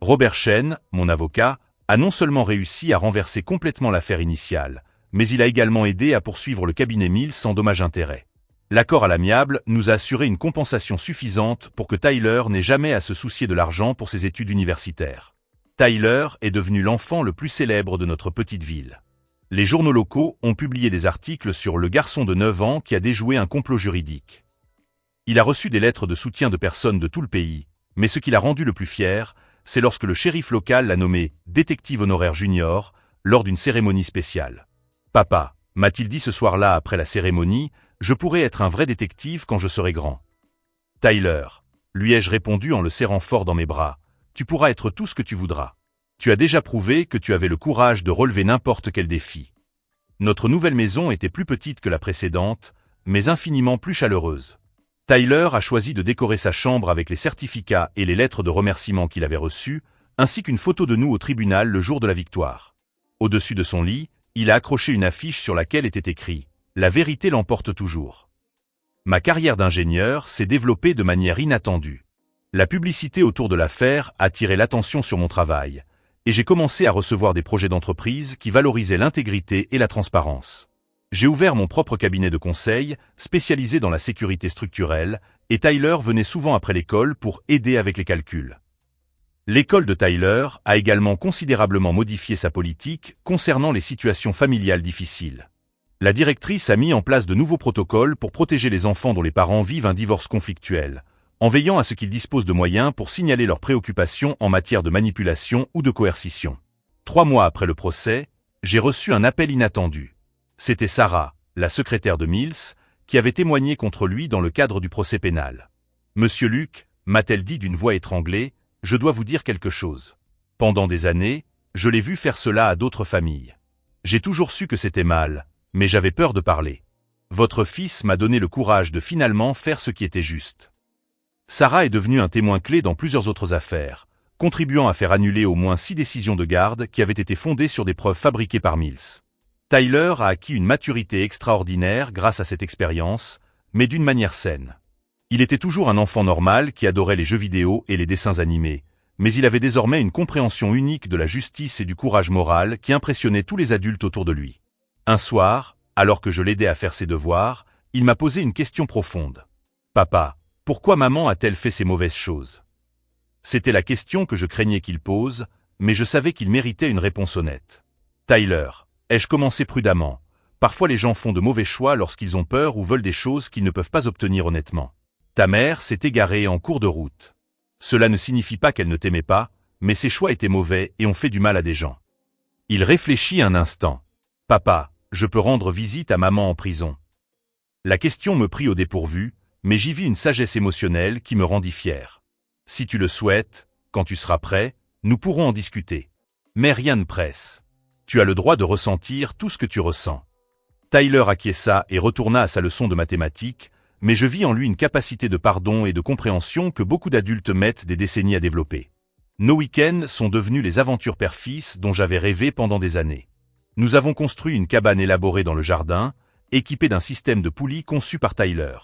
Speaker 1: Robert Chen, mon avocat, a non seulement réussi à renverser complètement l'affaire initiale, mais il a également aidé à poursuivre le cabinet Mills sans dommages-intérêts. L'accord à l'amiable nous a assuré une compensation suffisante pour que Tyler n'ait jamais à se soucier de l'argent pour ses études universitaires. Tyler est devenu l'enfant le plus célèbre de notre petite ville. Les journaux locaux ont publié des articles sur le garçon de 9 ans qui a déjoué un complot juridique. Il a reçu des lettres de soutien de personnes de tout le pays, mais ce qui l'a rendu le plus fier, c'est lorsque le shérif local l'a nommé « détective honoraire junior » lors d'une cérémonie spéciale. « Papa », m'a-t-il dit ce soir-là après la cérémonie, « je pourrai être un vrai détective quand je serai grand. » Tyler, lui ai-je répondu en le serrant fort dans mes bras, « tu pourras être tout ce que tu voudras. Tu as déjà prouvé que tu avais le courage de relever n'importe quel défi. » Notre nouvelle maison était plus petite que la précédente, mais infiniment plus chaleureuse. Tyler a choisi de décorer sa chambre avec les certificats et les lettres de remerciement qu'il avait reçus, ainsi qu'une photo de nous au tribunal le jour de la victoire. Au-dessus de son lit, il a accroché une affiche sur laquelle était écrit « La vérité l'emporte toujours ». Ma carrière d'ingénieur s'est développée de manière inattendue. La publicité autour de l'affaire a attiré l'attention sur mon travail, et j'ai commencé à recevoir des projets d'entreprise qui valorisaient l'intégrité et la transparence. J'ai ouvert mon propre cabinet de conseil, spécialisé dans la sécurité structurelle, et Tyler venait souvent après l'école pour aider avec les calculs. L'école de Tyler a également considérablement modifié sa politique concernant les situations familiales difficiles. La directrice a mis en place de nouveaux protocoles pour protéger les enfants dont les parents vivent un divorce conflictuel, en veillant à ce qu'ils disposent de moyens pour signaler leurs préoccupations en matière de manipulation ou de coercition. 3 mois après le procès, j'ai reçu un appel inattendu. C'était Sarah, la secrétaire de Mills, qui avait témoigné contre lui dans le cadre du procès pénal. « Monsieur Luc », m'a-t-elle dit d'une voix étranglée, « je dois vous dire quelque chose. Pendant des années, je l'ai vu faire cela à d'autres familles. J'ai toujours su que c'était mal, mais j'avais peur de parler. Votre fils m'a donné le courage de finalement faire ce qui était juste. » Sarah est devenue un témoin clé dans plusieurs autres affaires, contribuant à faire annuler au moins 6 décisions de garde qui avaient été fondées sur des preuves fabriquées par Mills. Tyler a acquis une maturité extraordinaire grâce à cette expérience, mais d'une manière saine. Il était toujours un enfant normal qui adorait les jeux vidéo et les dessins animés, mais il avait désormais une compréhension unique de la justice et du courage moral qui impressionnait tous les adultes autour de lui. Un soir, alors que je l'aidais à faire ses devoirs, il m'a posé une question profonde. « Papa, pourquoi maman a-t-elle fait ces mauvaises choses ?» C'était la question que je craignais qu'il pose, mais je savais qu'il méritait une réponse honnête. « Tyler, ai-je commencé prudemment. Parfois les gens font de mauvais choix lorsqu'ils ont peur ou veulent des choses qu'ils ne peuvent pas obtenir honnêtement. Ta mère s'est égarée en cours de route. Cela ne signifie pas qu'elle ne t'aimait pas, mais ses choix étaient mauvais et ont fait du mal à des gens. » Il réfléchit un instant. « Papa, je peux rendre visite à maman en prison. » La question me prit au dépourvu, mais j'y vis une sagesse émotionnelle qui me rendit fier. « Si tu le souhaites, quand tu seras prêt, nous pourrons en discuter. Mais rien ne presse. Tu as le droit de ressentir tout ce que tu ressens. » Tyler acquiesça et retourna à sa leçon de mathématiques, mais je vis en lui une capacité de pardon et de compréhension que beaucoup d'adultes mettent des décennies à développer. Nos week-ends sont devenus les aventures père-fils dont j'avais rêvé pendant des années. Nous avons construit une cabane élaborée dans le jardin, équipée d'un système de poulies conçu par Tyler.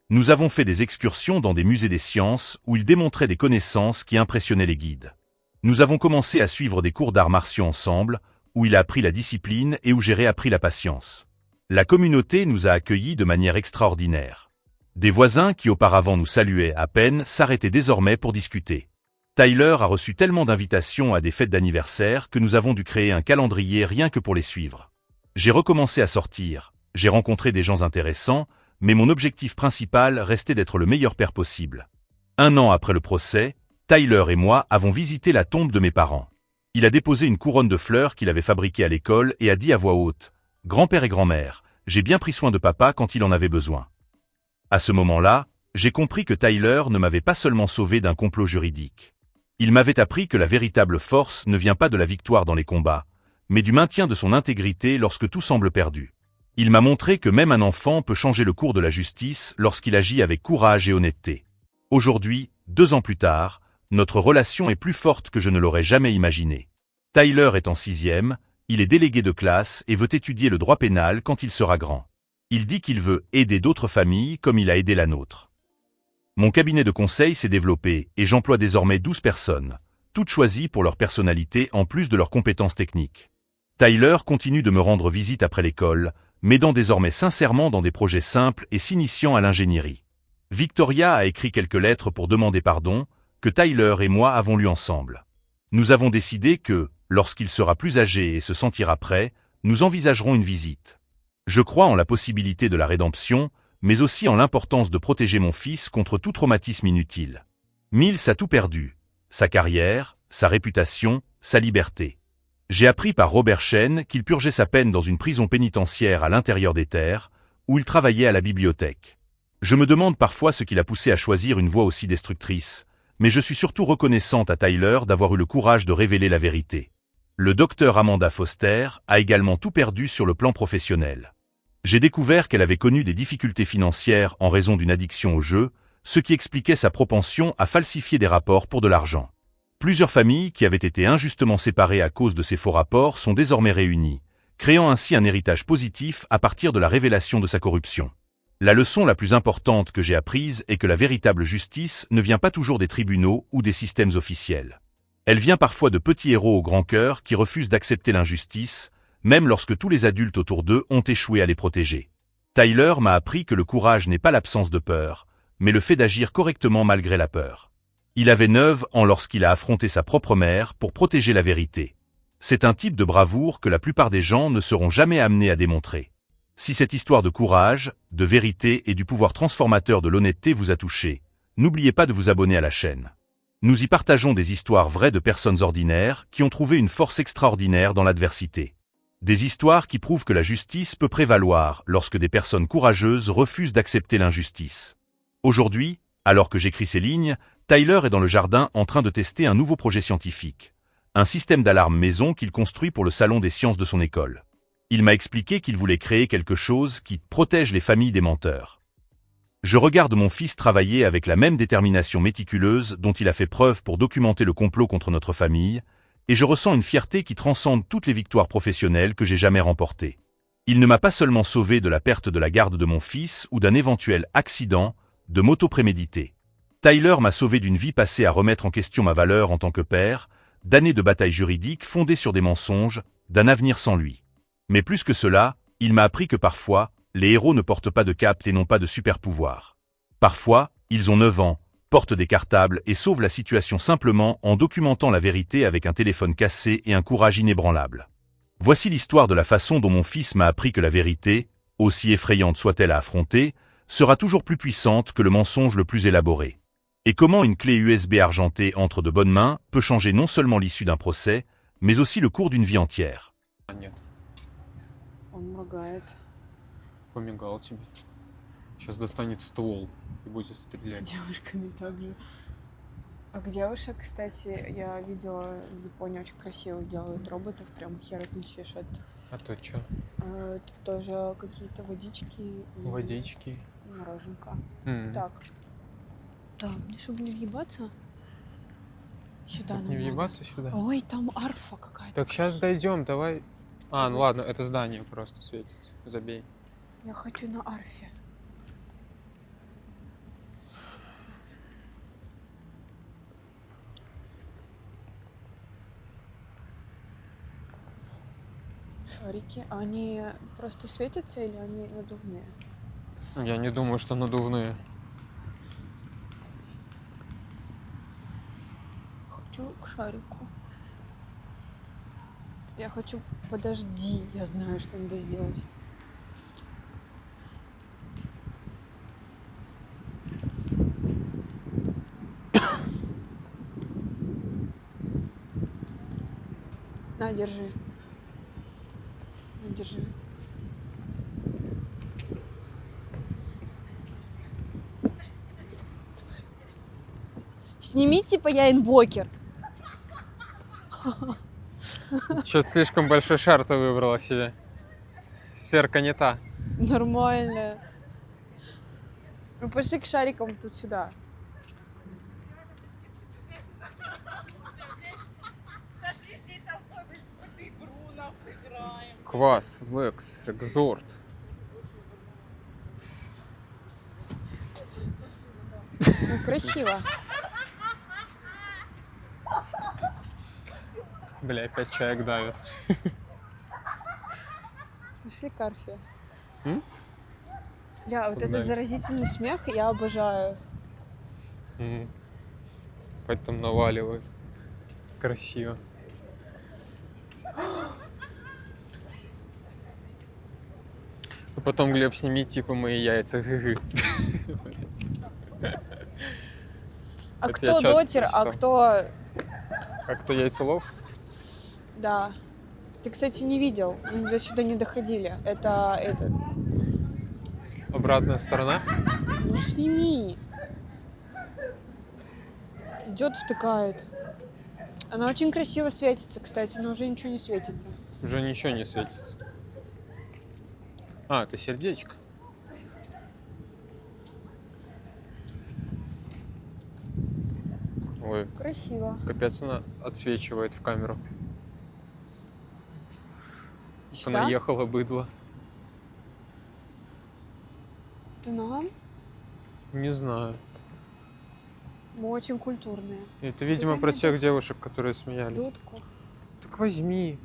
Speaker 1: Nous avons fait des excursions dans des musées des sciences où il démontrait des connaissances qui impressionnaient les guides. Nous avons commencé à suivre des cours d'arts martiaux ensemble, où il a appris la discipline et où j'ai réappris la patience. La communauté nous a accueillis de manière extraordinaire. Des voisins qui auparavant nous saluaient à peine s'arrêtaient désormais pour discuter. Tyler a reçu tellement d'invitations à des fêtes d'anniversaire que nous avons dû créer un calendrier rien que pour les suivre. J'ai recommencé à sortir, j'ai rencontré des gens intéressants, mais mon objectif principal restait d'être le meilleur père possible. 1 an après le procès, Tyler et moi avons visité la tombe de mes parents. Il a déposé une couronne de fleurs qu'il avait fabriquée à l'école et a dit à voix haute « Grand-père et grand-mère, j'ai bien pris soin de papa quand il en avait besoin. » À ce moment-là, j'ai compris que Tyler ne m'avait pas seulement sauvé d'un complot juridique. Il m'avait appris que la véritable force ne vient pas de la victoire dans les combats, mais du maintien de son intégrité lorsque tout semble perdu. Il m'a montré que même un enfant peut changer le cours de la justice lorsqu'il agit avec courage et honnêteté. Aujourd'hui, 2 ans plus tard, notre relation est plus forte que je ne l'aurais jamais imaginé. Tyler est en 6e, il est délégué de classe et veut étudier le droit pénal quand il sera grand. Il dit qu'il veut aider d'autres familles comme il a aidé la nôtre. Mon cabinet de conseil s'est développé et j'emploie désormais 12 personnes, toutes choisies pour leur personnalité en plus de leurs compétences techniques. Tyler continue de me rendre visite après l'école, m'aidant désormais sincèrement dans des projets simples et s'initiant à l'ingénierie. Victoria a écrit quelques lettres pour demander pardon, que Tyler et moi avons lues ensemble. Nous avons décidé que, lorsqu'il sera plus âgé et se sentira prêt, nous envisagerons une visite. Je crois en la possibilité de la rédemption, mais aussi en l'importance de protéger mon fils contre tout traumatisme inutile. Mills a tout perdu, sa carrière, sa réputation, sa liberté. J'ai appris par Robert Chen qu'il purgeait sa peine dans une prison pénitentiaire à l'intérieur des terres, où il travaillait à la bibliothèque. Je me demande parfois ce qui l'a poussé à choisir une voie aussi destructrice, mais je suis surtout reconnaissante à Tyler d'avoir eu le courage de révéler la vérité. Le docteur Amanda Foster a également tout perdu sur le plan professionnel. J'ai découvert qu'elle avait connu des difficultés financières en raison d'une addiction au jeu, ce qui expliquait sa propension à falsifier des rapports pour de l'argent. Plusieurs familles qui avaient été injustement séparées à cause de ces faux rapports sont désormais réunies, créant ainsi un héritage positif à partir de la révélation de sa corruption. La leçon la plus importante que j'ai apprise est que la véritable justice ne vient pas toujours des tribunaux ou des systèmes officiels. Elle vient parfois de petits héros au grand cœur qui refusent d'accepter l'injustice, même lorsque tous les adultes autour d'eux ont échoué à les protéger. Tyler m'a appris que le courage n'est pas l'absence de peur, mais le fait d'agir correctement malgré la peur. Il avait 9 ans lorsqu'il a affronté sa propre mère pour protéger la vérité. C'est un type de bravoure que la plupart des gens ne seront jamais amenés à démontrer. Si cette histoire de courage, de vérité et du pouvoir transformateur de l'honnêteté vous a touché, N'oubliez pas de vous abonner à la chaîne. Nous y partageons des histoires vraies de personnes ordinaires qui ont trouvé une force extraordinaire dans l'adversité. Des histoires qui prouvent que la justice peut prévaloir lorsque des personnes courageuses refusent d'accepter l'injustice. Aujourd'hui, alors que j'écris ces lignes, Tyler est dans le jardin en train de tester un nouveau projet scientifique. Un système d'alarme maison qu'il construit pour le salon des sciences de son école. Il m'a expliqué qu'il voulait créer quelque chose qui protège les familles des menteurs. Je regarde mon fils travailler avec la même détermination méticuleuse dont il a fait preuve pour documenter le complot contre notre famille, et je ressens une fierté qui transcende toutes les victoires professionnelles que j'ai jamais remportées. Il ne m'a pas seulement sauvé de la perte de la garde de mon fils ou d'un éventuel accident de moto prémédité. Tyler m'a sauvé d'une vie passée à remettre en question ma valeur en tant que père, d'années de batailles juridiques fondées sur des mensonges, d'un avenir sans lui. Mais plus que cela, il m'a appris que parfois, les héros ne portent pas de cape et n'ont pas de super pouvoir. Parfois, ils ont 9 ans, portent des cartables et sauvent la situation simplement en documentant la vérité avec un téléphone cassé et un courage inébranlable. Voici l'histoire de la façon dont mon fils m'a appris que la vérité, aussi effrayante soit-elle à affronter, sera toujours plus puissante que le mensonge le plus élaboré. Et comment une clé USB argentée entre de bonnes mains peut changer non seulement l'issue d'un procès, mais aussi le cours d'une vie entière.
Speaker 2: Нет,
Speaker 3: Он моргает.
Speaker 2: помигал тебе. Сейчас достанет ствол и будет
Speaker 3: С
Speaker 2: стрелять.
Speaker 3: девушками также. А к девушек, кстати, я видела в Японии очень красивых делают роботов, прям хер отличишь от...
Speaker 2: А то чё?
Speaker 3: Тут тоже какие-то водички и
Speaker 2: Водички.
Speaker 3: мороженка.
Speaker 2: М.
Speaker 3: Так. Так, мне чтобы не въебаться, сюда
Speaker 2: Так
Speaker 3: нам
Speaker 2: не
Speaker 3: надо.
Speaker 2: въебаться сюда.
Speaker 3: Ой, там арфа какая-то.
Speaker 2: Так сейчас
Speaker 3: красивая.
Speaker 2: дойдем, давай. А, ну
Speaker 3: Давай.
Speaker 2: ладно, это здание просто светится. Забей.
Speaker 3: Я хочу на арфе. Шарики, а они просто светятся или они надувные?
Speaker 2: Я не думаю, что надувные.
Speaker 3: Хочу к шарику. Я хочу... Подожди, я знаю, что надо сделать. На, держи. На, держи. Сними, типа, я инвокер.
Speaker 2: Что-то слишком большой шар ты выбрала себе. Сферка не та.
Speaker 3: Нормально. Ну, пошли к шарикам тут сюда.
Speaker 4: Пошли всей толпой, блин, какую-то игру нахуй играем.
Speaker 2: Квас, Векс, Экзорт.
Speaker 3: Ну, красиво.
Speaker 2: Бля, опять чаек давит.
Speaker 3: Пошли к арфе.
Speaker 2: М?
Speaker 3: Бля, вот
Speaker 2: Погнали.
Speaker 3: этот заразительный смех я обожаю.
Speaker 2: М. Опять там наваливают. Красиво. И потом Глеб снимет типа мои яйца. Гы-гы.
Speaker 3: А
Speaker 2: Это я
Speaker 3: кто
Speaker 2: чат
Speaker 3: дотер, а
Speaker 2: прочитал.
Speaker 3: кто...
Speaker 2: Как то яйцелов?
Speaker 3: Да. Ты, кстати, не видел. Мы до сюда не доходили. Это этот.
Speaker 2: Обратная сторона.
Speaker 3: Ну, сними. Идет, втыкает. Она очень красиво светится, кстати, но уже ничего не светится.
Speaker 2: Уже ничего не светится. А, это сердечко. Ой,
Speaker 3: Красиво.
Speaker 2: капец, она отсвечивает в камеру.
Speaker 3: Сюда?
Speaker 2: Наехала быдло.
Speaker 3: Ты нам?
Speaker 2: Не знаю.
Speaker 3: Мы очень культурные.
Speaker 2: Это, видимо, про тех девушек, которые смеялись.
Speaker 3: Дудку.
Speaker 2: Так возьми.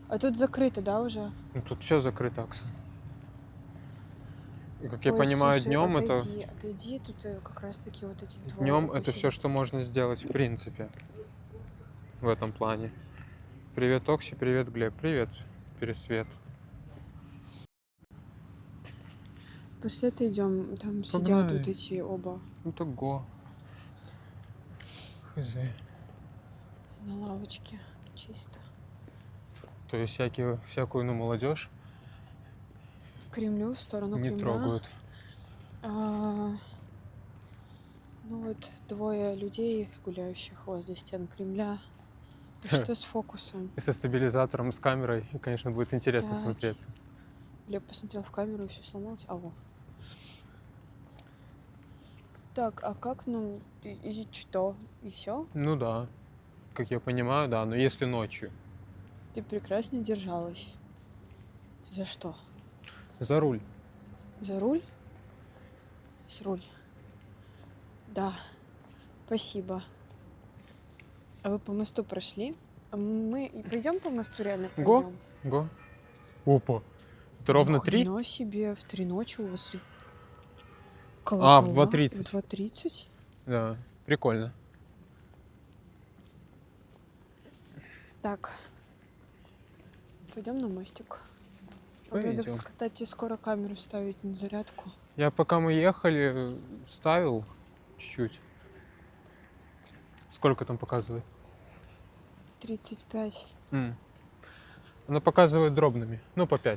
Speaker 3: А тут закрыто, да, уже?
Speaker 2: Ну, тут все закрыто, Оксана. Как я
Speaker 3: Ой,
Speaker 2: понимаю,
Speaker 3: слушай,
Speaker 2: днем это
Speaker 3: Отойди, тут как раз таки вот эти двое.
Speaker 2: днем это
Speaker 3: посидят.
Speaker 2: все, что можно сделать в принципе. В этом плане. Привет, Окси, привет, Глеб, привет, Пересвет.
Speaker 3: пошли отойдем. Там сидят
Speaker 2: Погнали.
Speaker 3: вот эти оба
Speaker 2: Ну так го. Хз.
Speaker 3: на лавочке. Чисто.
Speaker 2: То есть всякую, ну, молодежь
Speaker 3: К Кремлю, в сторону
Speaker 2: не
Speaker 3: Кремля.
Speaker 2: трогают.
Speaker 3: А, ну вот двое людей, гуляющих возле стен Кремля. Да что с фокусом?
Speaker 2: И со стабилизатором, с камерой, и, конечно, будет интересно
Speaker 3: Пять.
Speaker 2: смотреться.
Speaker 3: Глеб посмотрел в камеру и все сломалось. А во. Так, а как, ну, и что? И все?
Speaker 2: Ну да, как я понимаю, да, но если ночью.
Speaker 3: Ты прекрасно держалась. За что?
Speaker 2: За руль.
Speaker 3: За руль? С руль. Да. Спасибо. А вы по мосту прошли? А мы пойдем по мосту реально
Speaker 2: Го.
Speaker 3: пройдем?
Speaker 2: Го. Опа. Это ровно 3?
Speaker 3: Нихрена себе, в 3 ночи у вас
Speaker 2: А,
Speaker 3: колокола.
Speaker 2: в 2:30.
Speaker 3: В 2:30?
Speaker 2: Да, прикольно.
Speaker 3: Так. Пойдем на мостик. Надо,
Speaker 2: Пойдем.
Speaker 3: кстати, скоро камеру ставить на зарядку.
Speaker 2: Я пока мы ехали, ставил чуть-чуть. Сколько там показывает?
Speaker 3: 35.
Speaker 2: Она показывает дробными. Ну, по 5.